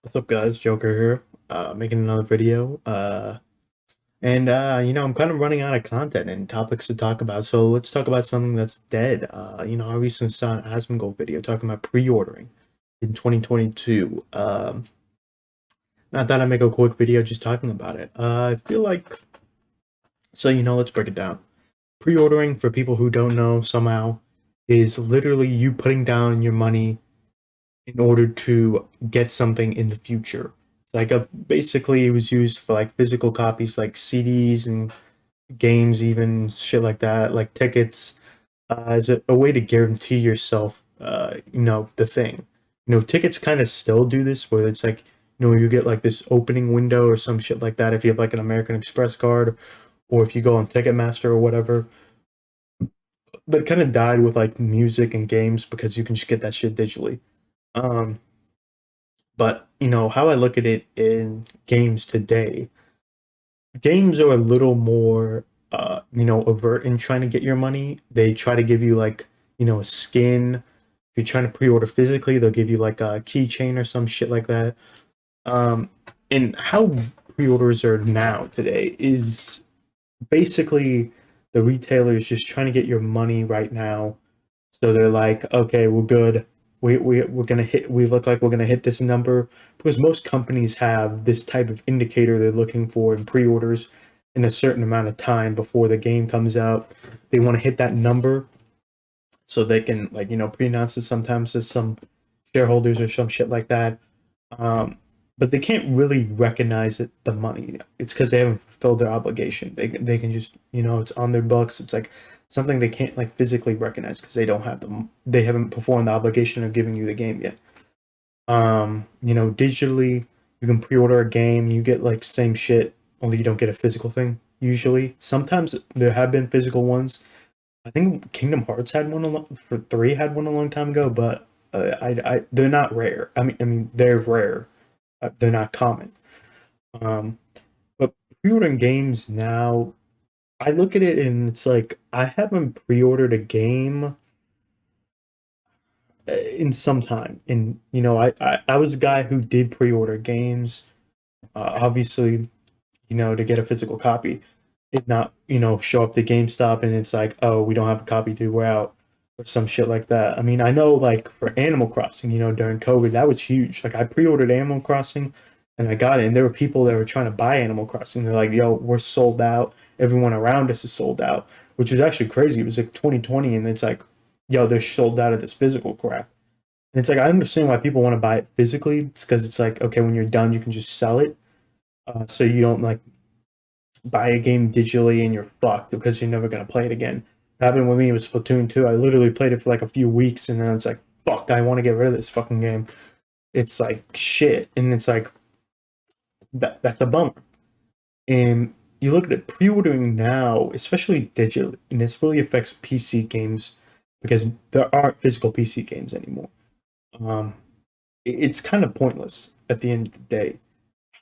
What's up, guys? Joker here, making another video. I'm kind of running out of content and topics to talk about. So let's talk about something that's dead. I recently saw an Asmongold video talking about pre-ordering in 2022. I thought I'd make a quick video just talking about it. I feel like, let's break it down. Pre-ordering, for people who don't know somehow, is literally you putting down your money in order to get something in the future. It's like basically it was used for like physical copies like CDs and games, even shit like that, like tickets, as a way to guarantee yourself the thing. Tickets kind of still do this where it's like, you get like this opening window or some shit like that if you have like an American Express card or if you go on Ticketmaster or whatever. But kind of died with like music and games because you can just get that shit digitally. Um, But how I look at it in games today, games are a little more overt in trying to get your money. They try to give you like, a skin. If you're trying to pre-order physically, they'll give you like a keychain or some shit like that. Um, and how pre-orders are now today is basically the retailers just trying to get your money right now. So they're like, okay, we're good. We're gonna hit. We look like we're gonna hit this number because most companies have this type of indicator they're looking for in pre-orders in a certain amount of time before the game comes out. They want to hit that number so they can pre-announce it sometimes to some shareholders or some shit like that. But they can't really recognize it the money. It's because they haven't fulfilled their obligation. They can just it's on their books. It's like something they can't like physically recognize because they don't have them. They haven't performed the obligation of giving you the game yet. Digitally you can pre-order a game. You get like same shit, only you don't get a physical thing. Usually, sometimes there have been physical ones. I think Kingdom Hearts had one for 3 had one a long time ago, but they're not rare. I mean they're rare. They're not common. Um, but pre-ordering games now, I look at it and it's like I haven't pre-ordered a game in some time. And I was a guy who did pre-order games, obviously, to get a physical copy. It not show up to GameStop and it's like, oh, we don't have a copy to wear out or some shit like that. I mean, I know like for Animal Crossing, during COVID, that was huge. Like I pre-ordered Animal Crossing and I got it, and there were people that were trying to buy Animal Crossing. They're like, yo, we're sold out. Everyone around us is sold out, which is actually crazy. It was like 2020, and it's like, yo, they're sold out of this physical crap. And it's like I understand why people want to buy it physically. It's because it's like, okay, when you're done, you can just sell it, so you don't like buy a game digitally and you're fucked because you're never gonna play it again. It happened with me with Splatoon 2. I literally played it for like a few weeks and then it's like, fuck, I want to get rid of this fucking game. It's like shit. And it's like that's a bummer. And you look at it pre-ordering now, especially digitally, and this really affects PC games because there aren't physical PC games anymore. Um, it's kind of pointless at the end of the day.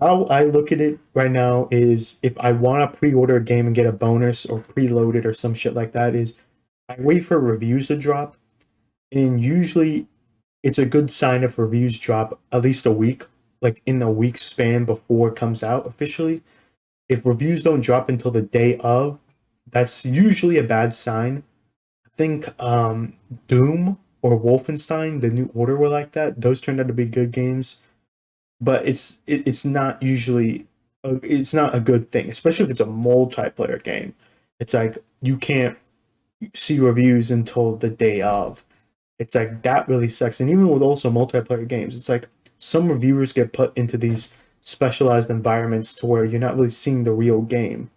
How I look at it right now is if I want to pre-order a game and get a bonus or preload it or some shit like that, is I wait for reviews to drop, and usually it's a good sign if reviews drop at least a week, like in a week span before it comes out officially. If reviews don't drop until the day of, that's usually a bad sign. I think Doom or Wolfenstein, the New Order, were like that. Those turned out to be good games, but it's not usually it's not a good thing, especially if it's a multiplayer game. It's like you can't see reviews until the day of. It's like that really sucks. And even with also multiplayer games, it's like some reviewers get put into these specialized environments to where you're not really seeing the real game.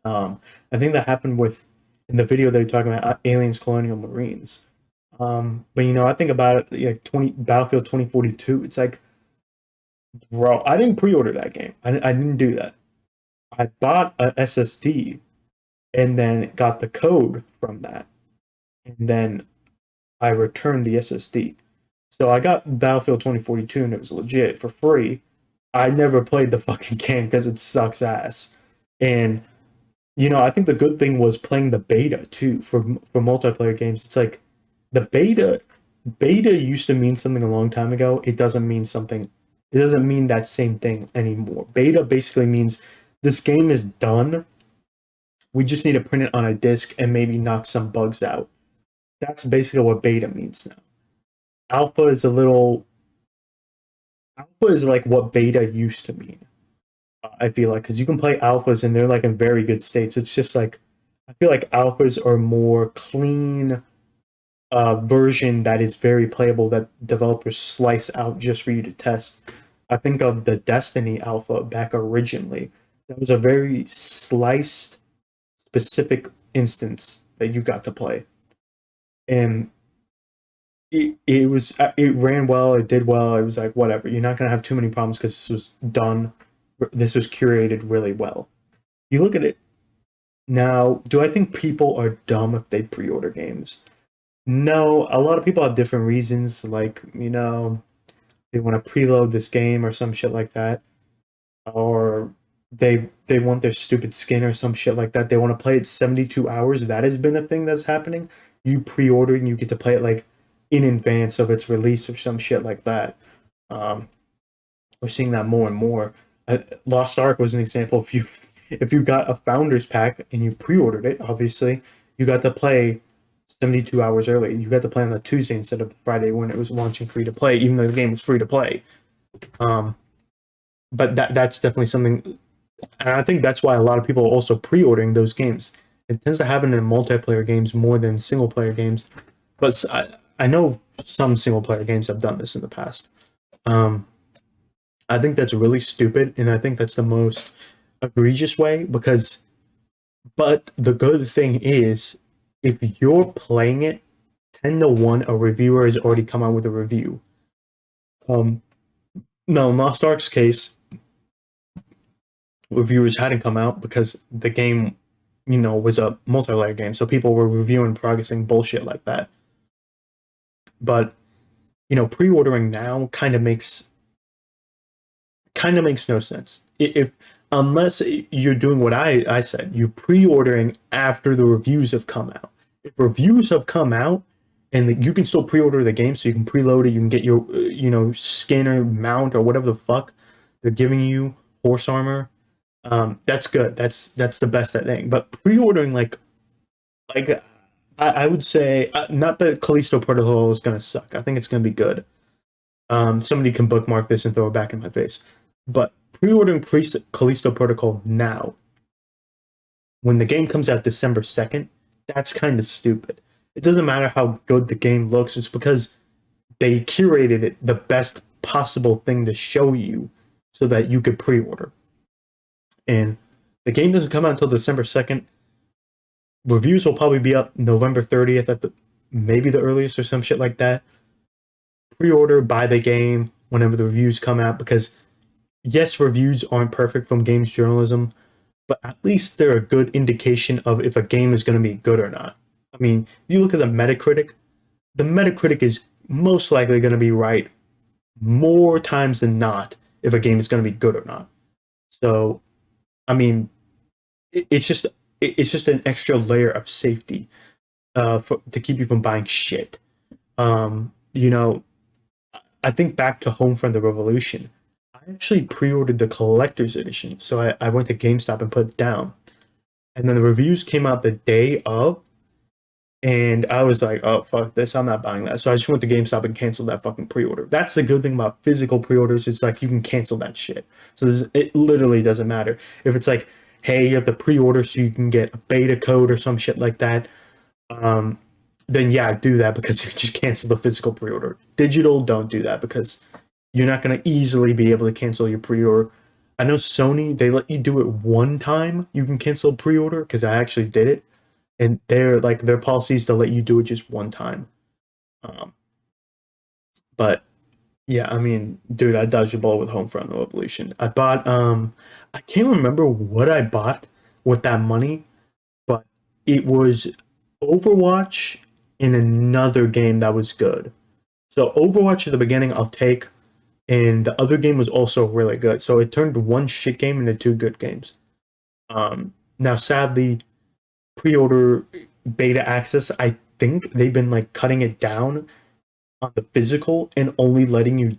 I think that happened with in the video they were talking about Aliens Colonial Marines. But I think about it like 20 Battlefield 2042. It's like, bro, I didn't pre-order that game. I didn't do that. I bought a SSD and then got the code from that, and then I returned the SSD. So I got Battlefield 2042 and it was legit for free. I never played the fucking game because it sucks ass. And I think the good thing was playing the beta too for multiplayer games. It's like the beta used to mean something a long time ago. It doesn't mean something it doesn't mean that same thing anymore. Beta basically means this game is done. We just need to print it on a disc and maybe knock some bugs out. That's basically what beta means now. Alpha is a little. Alpha is like what beta used to mean. I feel like because you can play alphas and they're like in very good states. It's just like I feel like alphas are more clean version that is very playable that developers slice out just for you to test. I think of the Destiny alpha back originally. That was a very sliced, specific instance that you got to play, and it ran well, it did well. It was like whatever. You're not gonna have too many problems because this was done. This was curated really well. You look at it now. Do I think people are dumb if they pre-order games? No, a lot of people have different reasons. Like they want to preload this game or some shit like that, or they want their stupid skin or some shit like that. They want to play it 72 hours. That has been a thing that's happening. You pre-order and you get to play it like in advance of its release or some shit like that. Um, we're seeing that more and more. Lost Ark was an example. If you got a founders pack and you pre-ordered it, obviously you got to play 72 hours early. You got to play on the Tuesday instead of the Friday when it was launching free to play, even though the game was free to play. But that's definitely something, and I think that's why a lot of people are also pre-ordering those games. It tends to happen in multiplayer games more than single player games. But I know some single player games have done this in the past. I think that's really stupid, and I think that's the most egregious way but the good thing is, if you're playing it, 10 to 1, a reviewer has already come out with a review. No, in Lost Ark's case, reviewers hadn't come out because the game, was a multiplayer game, so people were reviewing progressing bullshit like that. But pre-ordering now kind of makes no sense. If unless you're doing what I said, you're pre-ordering after the reviews have come out. If reviews have come out and you can still pre-order the game, so you can preload it, you can get your skin or mount or whatever the fuck they're giving you, horse armor. That's good. That's the best thing. But pre-ordering like I would say not that Callisto Protocol is gonna suck. I think it's gonna be good. Somebody can bookmark this and throw it back in my face. But pre-ordering Callisto Protocol now, when the game comes out December 2nd, that's kind of stupid. It doesn't matter how good the game looks. It's because they curated it the best possible thing to show you so that you could pre-order. And the game doesn't come out until December 2nd. Reviews will probably be up November 30th at maybe the earliest or some shit like that. Pre-order, buy the game whenever the reviews come out, because yes, reviews aren't perfect from games journalism, but at least they're a good indication of if a game is going to be good or not. I mean, if you look at the Metacritic is most likely going to be right more times than not if a game is going to be good or not. So, I mean, it's just an extra layer of safety to keep you from buying shit. I think back to Homefront: The Revolution. I actually pre-ordered the collector's edition, so I went to GameStop and put it down. And then the reviews came out the day of, and I was like, oh, fuck this, I'm not buying that. So I just went to GameStop and canceled that fucking pre-order. That's the good thing about physical pre-orders. It's like you can cancel that shit. So it literally doesn't matter. If it's like, hey, you have to pre-order so you can get a beta code or some shit like that, then yeah, do that because you just cancel the physical pre-order. Digital, don't do that because you're not going to easily be able to cancel your pre-order. I know Sony, they let you do it one time. You can cancel a pre-order because I actually did it. And their policies to let you do it just one time. But yeah, I mean, dude, I dodged a bullet with Homefront: The Revolution. I bought I can't remember what I bought with that money, but it was Overwatch and another game that was good. So Overwatch at the beginning I'll take, and the other game was also really good. So it turned one shit game into two good games. Now sadly, pre-order beta access, I think they've been like cutting it down on the physical and only letting you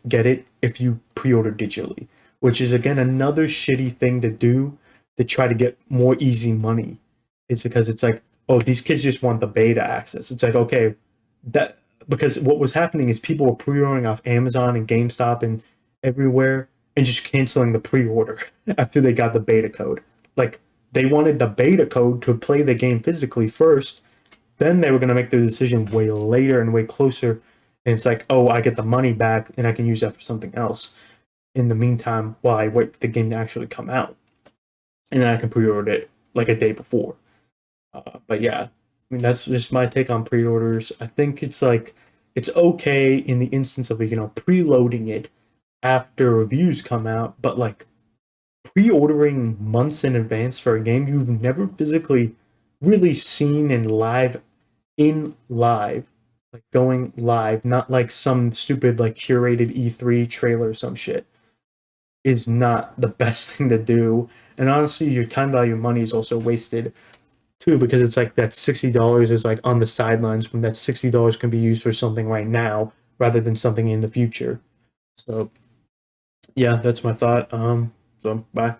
get it if you pre-order digitally, which is again another shitty thing to do to try to get more easy money. It's because it's like, oh, these kids just want the beta access. It's like, okay, that because what was happening is people were pre-ordering off Amazon and GameStop and everywhere and just canceling the pre-order after they got the beta code. Like they wanted the beta code to play the game physically first, then they were going to make their decision way later and way closer. And it's like, oh, I get the money back and I can use that for something else in the meantime while I wait for the game to actually come out. And then I can pre-order it like a day before. But yeah, I mean, that's just my take on pre-orders. I think it's like, it's okay in the instance of, preloading it after reviews come out, but like pre-ordering months in advance for a game you've never physically really seen in live, like going live, not like some stupid like curated E3 trailer or some shit, is not the best thing to do. And honestly, your time value of money is also wasted too, because it's like that $60 is like on the sidelines when that $60 can be used for something right now rather than something in the future. So yeah, that's my thought. So bye.